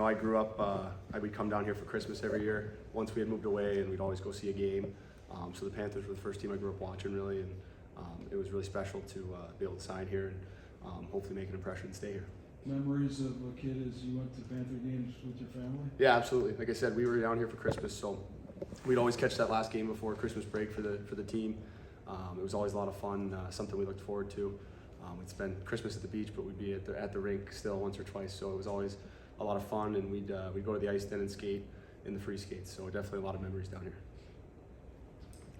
I grew up, we'd come down here for Christmas every year. Once we had moved away, and we'd always go see a game. So the Panthers were the first team I grew up watching, really, and it was really special to be able to sign here and hopefully make an impression and stay here. Memories of a kid as you went to Panther games with your family? Yeah, absolutely. Like I said, we were down here for Christmas, so we'd always catch that last game before Christmas break for the team. It was always a lot of fun, something we looked forward to. We'd spend Christmas at the beach, but we'd be at the rink still once or twice, so it was always a lot of fun, and we'd go to the ice then and skate in the free skates, so definitely a lot of memories down here.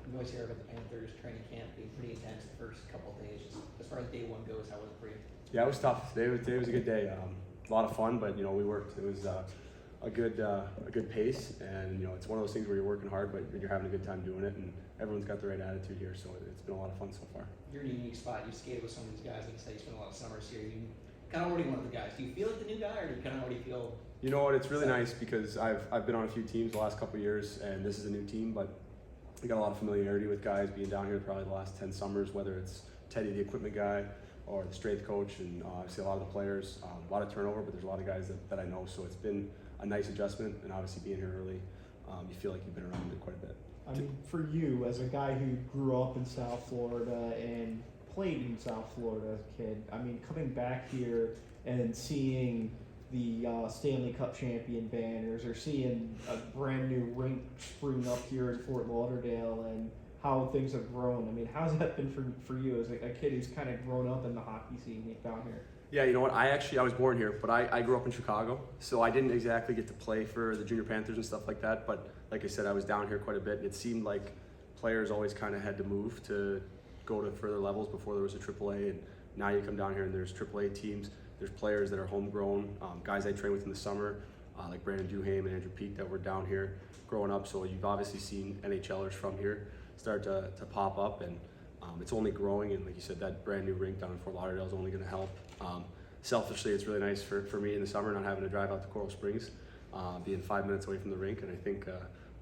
We always hear about the Panthers training camp being pretty intense the first couple of days. Just as far as day one goes, how was it for you? Yeah, it was tough. Today was a good day. A lot of fun, but we worked. It was a good pace, and it's one of those things where you're working hard, but you're having a good time doing it, and everyone's got the right attitude here, so it's been a lot of fun so far. You're in a unique spot. You skated with some of these guys. Like you said, you spent a lot of summers here. You kind of already one of the guys. Do you feel like the new guy, or do you kind of already feel? You know what? It's really nice because I've been on a few teams the last couple of years, and this is a new team, but we got a lot of familiarity with guys being down here probably the last 10 summers, whether it's Teddy, the equipment guy, or the strength coach, and obviously a lot of the players. A lot of turnover, but there's a lot of guys that I know, so it's been a nice adjustment, and obviously being here early, you feel like you've been around it quite a bit. I mean, for you, as a guy who grew up in South Florida and played in South Florida as a kid, I mean, coming back here and seeing the Stanley Cup champion banners, or seeing a brand new rink spring up here in Fort Lauderdale, and how things have grown. I mean, how's that been for you as a kid who's kind of grown up in the hockey scene down here? Yeah, you know what? I was born here, but I grew up in Chicago, so I didn't exactly get to play for the junior Panthers and stuff like that. But like I said, I was down here quite a bit. It seemed like players always kind of had to move to go to further levels before there was a AAA, and now you come down here and there's AAA teams. There's players that are homegrown, guys I train with in the summer, like Brandon Duhaime and Andrew Peak that were down here growing up. So you've obviously seen NHLers from here start to pop up, and it's only growing. And like you said, that brand new rink down in Fort Lauderdale is only going to help. Selfishly, it's really nice for me in the summer not having to drive out to Coral Springs, being 5 minutes away from the rink, and I think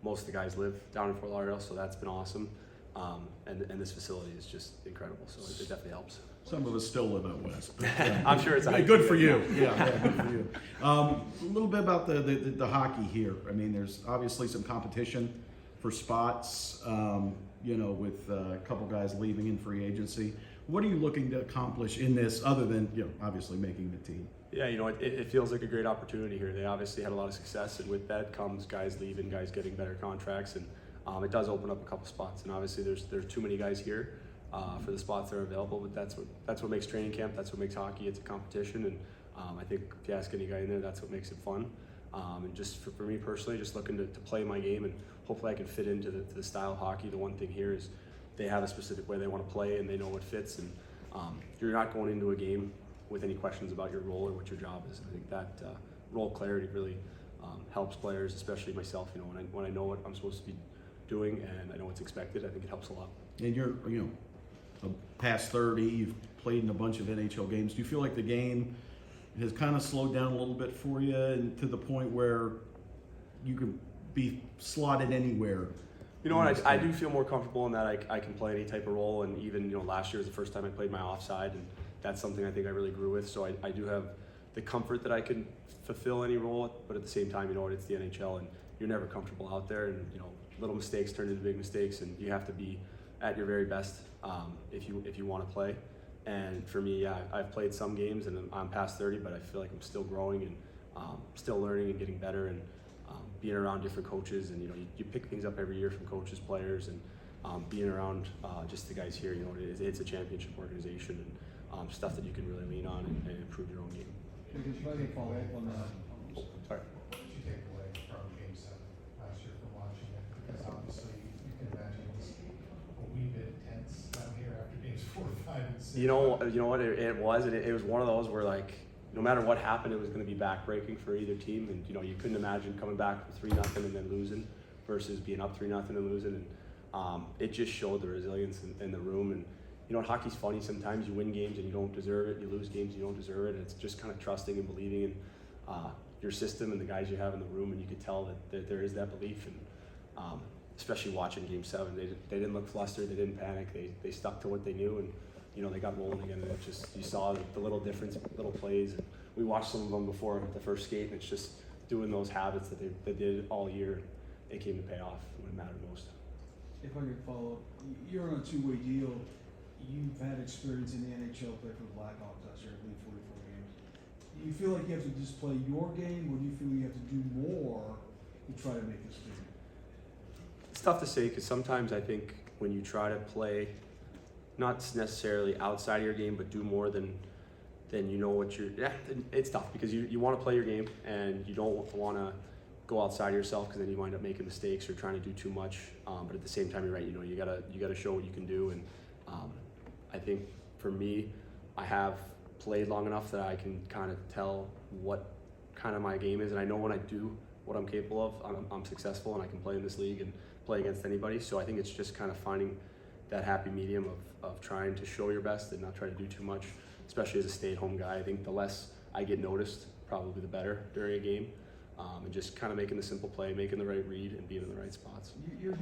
most of the guys live down in Fort Lauderdale, so that's been awesome. And this facility is just incredible, so it definitely helps. Some of us still live out west. But, I'm sure it's good for you. Yeah, good for you. A little bit about the hockey here. I mean, there's obviously some competition for spots, with a couple guys leaving in free agency. What are you looking to accomplish in this, other than obviously making the team? Yeah, it feels like a great opportunity here. They obviously had a lot of success, and with that comes guys leaving, guys getting better contracts, and it does open up a couple spots. And obviously, there's too many guys here for the spots that are available. But that's what makes training camp. That's what makes hockey. It's a competition, and I think if you ask any guy in there, that's what makes it fun. And just for me personally, just looking to play my game, and hopefully I can fit into the style of hockey. The one thing here is they have a specific way they want to play, and they know what fits. And you're not going into a game with any questions about your role or what your job is. I think that role clarity really helps players, especially myself. When I know what I'm supposed to be doing and I know what's expected, I think it helps a lot. And you're past 30. You've played in a bunch of NHL games. Do you feel like the game has kind of slowed down a little bit for you, and to the point where you can be slotted anywhere? You know what, I do feel more comfortable in that I can play any type of role, and even last year was the first time I played my offside, and that's something I think I really grew with. So I do have the comfort that I can fulfill any role, but at the same time, it's the NHL, and you're never comfortable out there, and little mistakes turn into big mistakes, and you have to be at your very best if you want to play. And for me, yeah, I've played some games, and I'm past 30, but I feel like I'm still growing and still learning and getting better, and being around different coaches, and you pick things up every year from coaches, players, and being around just the guys here. It's a championship organization, and stuff that you can really lean on and improve your own game. Because if I can follow up on that. Sorry. What did you take away from Game 7 last year from watching it? Because obviously you can imagine it was a wee bit tense down here after games 4, 5, and 6. You know what it was, and it was one of those where no matter what happened, it was going to be backbreaking for either team, and you couldn't imagine coming back from 3-0 and then losing versus being up 3-0 and losing, and it just showed the resilience in the room. And hockey's funny. Sometimes you win games and you don't deserve it. You lose games and you don't deserve it. And it's just kind of trusting and believing in your system and the guys you have in the room, and you could tell that there is that belief. And especially watching Game 7, they didn't look flustered. They didn't panic. They stuck to what they knew, and they got rolling again, and you saw the little difference, little plays. And we watched some of them before the first skate, and it's just doing those habits that they did all year, it came to pay off when it mattered most. If I could follow up, you're on a two-way deal. You've had experience in the NHL, played for the Blackhawks last year, I believe 44 games. Do you feel like you have to just play your game, or do you feel you have to do more to try to make this team? It's tough to say because sometimes I think when you try to play, not necessarily outside of your game, but do more than you know what you're. Yeah, it's tough because you want to play your game and you don't want to go outside yourself because then you wind up making mistakes or trying to do too much. But at the same time, you're right. You know, you gotta show what you can do. And I think for me, I have played long enough that I can kind of tell what kind of my game is, and I know when I do what I'm capable of, I'm successful and I can play in this league and play against anybody. So I think it's just kind of finding that happy medium of trying to show your best and not try to do too much, especially as a stay-at-home guy. I think the less I get noticed, probably the better during a game, and just kind of making the simple play, making the right read, and being in the right spots. You're